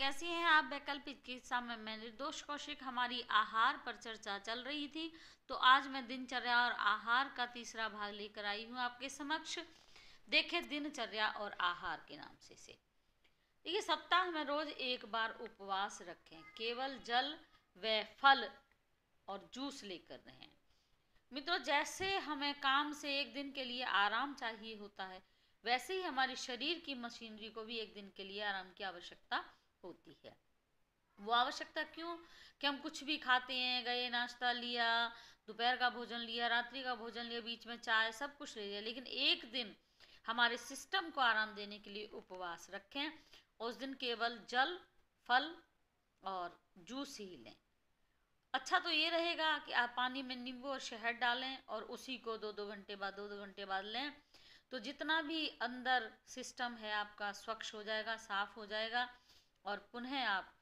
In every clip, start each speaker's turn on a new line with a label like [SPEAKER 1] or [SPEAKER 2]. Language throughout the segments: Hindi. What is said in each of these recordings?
[SPEAKER 1] कैसी हैं आप? वैकल्पिक किस्सा में मैं निर्दोष कौशिक। हमारी आहार पर चर्चा चल रही थी, तो आज मैं दिनचर्या और आहार का तीसरा भाग लेकर आई हूँ आपके समक्ष। देखें, दिनचर्या और आहार के नाम से देखिए, सप्ताह में रोज एक बार उपवास रखें, केवल जल व फल और जूस लेकर रहें। मित्रों, जैसे हमें काम से एक दिन के लिए आराम चाहिए होता है, वैसे ही हमारे शरीर की मशीनरी को भी एक दिन के लिए आराम की आवश्यकता होती है। वो आवश्यकता क्यों? कि हम कुछ भी खाते हैं, गए नाश्ता लिया, दोपहर का भोजन लिया, रात्रि का भोजन लिया, बीच में चाय, सब कुछ ले लिया, लेकिन एक दिन हमारे सिस्टम को आराम देने के लिए उपवास रखें। उस दिन केवल जल, फल और जूस ही लें। अच्छा तो ये रहेगा कि आप पानी में नींबू और शहद डालें और उसी को दो घंटे बाद लें, तो जितना भी अंदर सिस्टम है आपका स्वच्छ हो जाएगा, साफ हो जाएगा और पुनः आप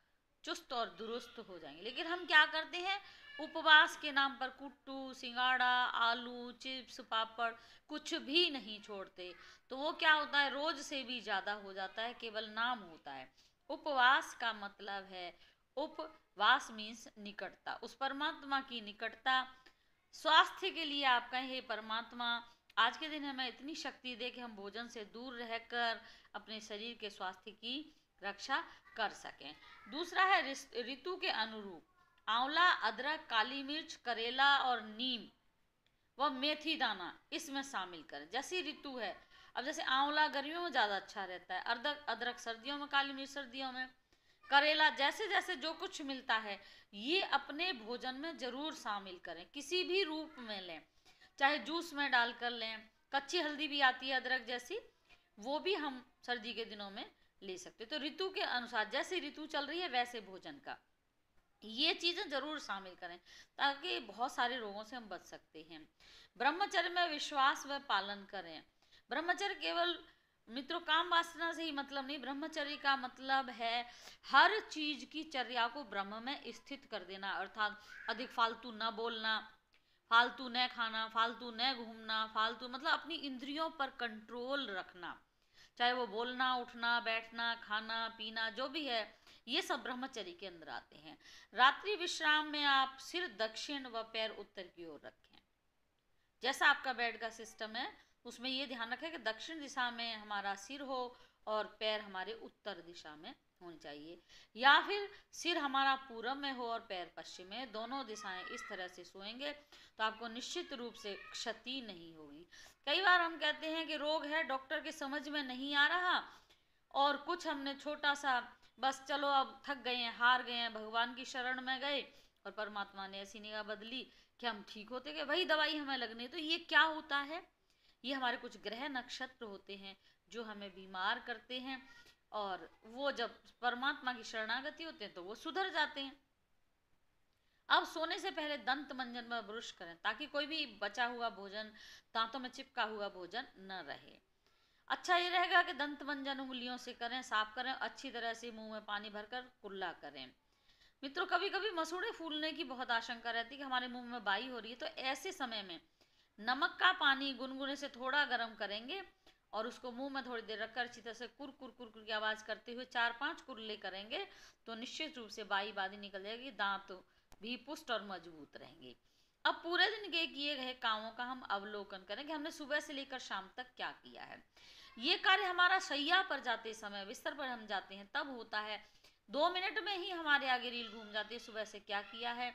[SPEAKER 1] चुस्त और दुरुस्त हो जाएंगे। लेकिन हम क्या करते हैं, उपवास के नाम पर कुट्टू, सिंगाड़ा, आलू, चिप्स, पापड़ कुछ भी नहीं छोड़ते, तो वो क्या होता है, रोज से भी ज़्यादा हो जाता है, केवल नाम होता है। उपवास का मतलब है, उपवास मीन्स निकटता, उस परमात्मा की निकटता। स्वास्थ्य के लिए आप कहें, हे परमात्मा, आज के दिन हमें इतनी शक्ति दे कि हम भोजन से दूर रहकर अपने शरीर के स्वास्थ्य की रक्षा कर सकें। दूसरा है ऋतु के अनुरूप आंवला, अदरक, काली मिर्च, करेला और नीम व मेथी दाना इसमें शामिल करें। जैसी ऋतु है, अब जैसे आंवला गर्मियों में ज़्यादा अच्छा रहता है, अदरक सर्दियों में, काली मिर्च सर्दियों में, करेला, जैसे जैसे जो कुछ मिलता है ये अपने भोजन में जरूर शामिल करें, किसी भी रूप में लें, चाहे जूस में डालकर लें, कच्ची हल्दी भी आती है अदरक जैसी, वो भी हम सर्दी के दिनों में ले सकते। तो ऋतु के अनुसार, जैसे ऋतु चल रही है वैसे भोजन का ये चीज़ें जरूर शामिल करें, ताकि बहुत सारे रोगों से हम बच सकते हैं। ब्रह्मचर्य में विश्वास व पालन करें। ब्रह्मचर्य केवल मित्रों काम वासना से ही मतलब नहीं, ब्रह्मचर्य का मतलब है हर चीज की चर्या को ब्रह्म में स्थित कर देना, अर्थात अधिक फालतू न बोलना, फालतू न खाना, फालतू न घूमना, फालतू मतलब अपनी इंद्रियों पर कंट्रोल रखना, चाहे वो बोलना, उठना, बैठना, खाना, पीना जो भी है, ये सब ब्रह्मचर्य के अंदर आते हैं। रात्रि विश्राम में आप सिर दक्षिण व पैर उत्तर की ओर रखें। जैसा आपका बेड का सिस्टम है उसमें ये ध्यान रखें कि दक्षिण दिशा में हमारा सिर हो और पैर हमारे उत्तर दिशा में होनी चाहिए, या फिर सिर हमारा पूरब में हो और पैर पश्चिम में, दोनों दिशाएं इस तरह से सोएंगे तो आपको निश्चित रूप से क्षति नहीं होगी। कई बार हम कहते हैं कि रोग है, डॉक्टर के समझ में नहीं आ रहा, और कुछ हमने छोटा सा बस चलो अब थक गए हैं, हार गए हैं, भगवान की शरण में गए और परमात्मा ने ऐसी निगाह बदली कि हम ठीक होते गए, वही दवाई हमें लगनी। तो ये क्या होता है, ये हमारे कुछ ग्रह नक्षत्र होते हैं जो हमें बीमार करते हैं, और वो जब परमात्मा की शरणागति होते हैं तो वो सुधर जाते हैं। अब सोने से पहले दंत मंजन में ब्रुश करें, ताकि कोई भी बचा हुआ भोजन, दांतों में चिपका हुआ भोजन न रहे। अच्छा ये रहेगा कि दंत मंजन उंगलियों से करें, साफ करें, अच्छी तरह से मुंह में पानी भरकर कुल्ला करें। मित्रों, कभी कभी मसूड़े फूलने की बहुत आशंका रहती है कि हमारे मुंह में बाई हो रही है, तो ऐसे समय में नमक का पानी गुनगुने से थोड़ा गर्म करेंगे और उसको मुंह में थोड़ी देर रखकर अच्छी तरह से कुर कुर कुर कुर की आवाज़ करते हुए 4-5 कुरले करेंगे, तो निश्चित रूप से बाई बादी निकल जाएगी, दांत भी पुष्ट और मजबूत रहेंगे। अब पूरे दिन के किए गए कामों का हम अवलोकन करें कि हमने सुबह से लेकर शाम तक क्या किया है। ये कार्य हमारा शैया पर जाते समय, बिस्तर पर हम जाते हैं तब होता है, 2 मिनट में ही हमारे आगे रील घूम जाती है, सुबह से क्या किया है,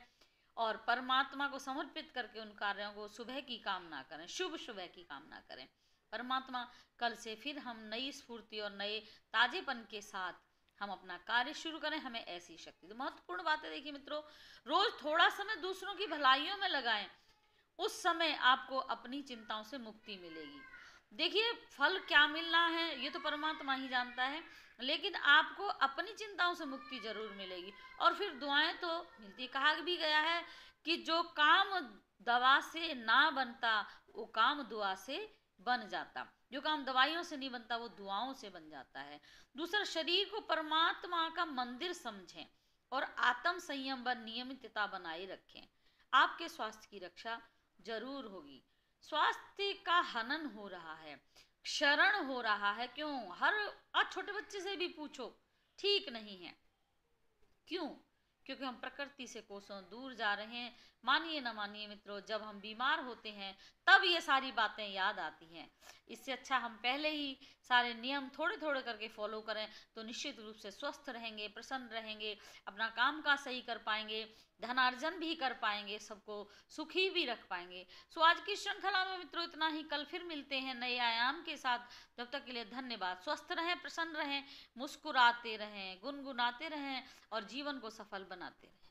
[SPEAKER 1] और परमात्मा को समर्पित करके उन कार्यों को सुबह की कामना करें, शुभ सुबह की कामना करें। परमात्मा कल से फिर हम नई स्फूर्ति और नए ताजेपन के साथ हम अपना कार्य शुरू करें, हमें ऐसी शक्ति। तो महत्वपूर्ण बात है, देखिए मित्रों, रोज थोड़ा समय दूसरों की भलाइयों में लगाएं, उस समय आपको अपनी चिंताओं से मुक्ति मिलेगी। देखिए, फल क्या मिलना है ये तो परमात्मा ही जानता है, लेकिन आपको अपनी चिंताओं से मुक्ति जरूर मिलेगी, और फिर दुआएं तो मिलती। कहा भी गया है कि जो काम दवा से ना बनता वो काम दुआ से बन जाता, जो काम दवाइयों से नहीं बनता वो दुआओं से बन जाता है। दूसरा, शरीर को परमात्मा का मंदिर समझें और आत्म संयम व नियमितता बनाए रखें, आपके स्वास्थ्य की रक्षा जरूर होगी। स्वास्थ्य का हनन हो रहा है, क्षरण हो रहा है, क्यों? हर आज छोटे बच्चे से भी पूछो, ठीक नहीं है, क्यों? क्योंकि हम प्रकृति से कोसों दूर जा रहे हैं। मानिए ना मानिए मित्रों, जब हम बीमार होते हैं तब ये सारी बातें याद आती हैं। इससे अच्छा हम पहले ही सारे नियम थोड़े थोड़े करके फॉलो करें तो निश्चित रूप से स्वस्थ रहेंगे, प्रसन्न रहेंगे, अपना काम काज सही कर पाएंगे, धनार्जन भी कर पाएंगे, सबको सुखी भी रख पाएंगे। सो आज की श्रृंखला में मित्रों इतना ही। कल फिर मिलते हैं नए आयाम के साथ। जब तक के लिए धन्यवाद। स्वस्थ रहें, प्रसन्न रहें, मुस्कुराते रहें, गुनगुनाते रहें और जीवन को सफल बनाते रहें।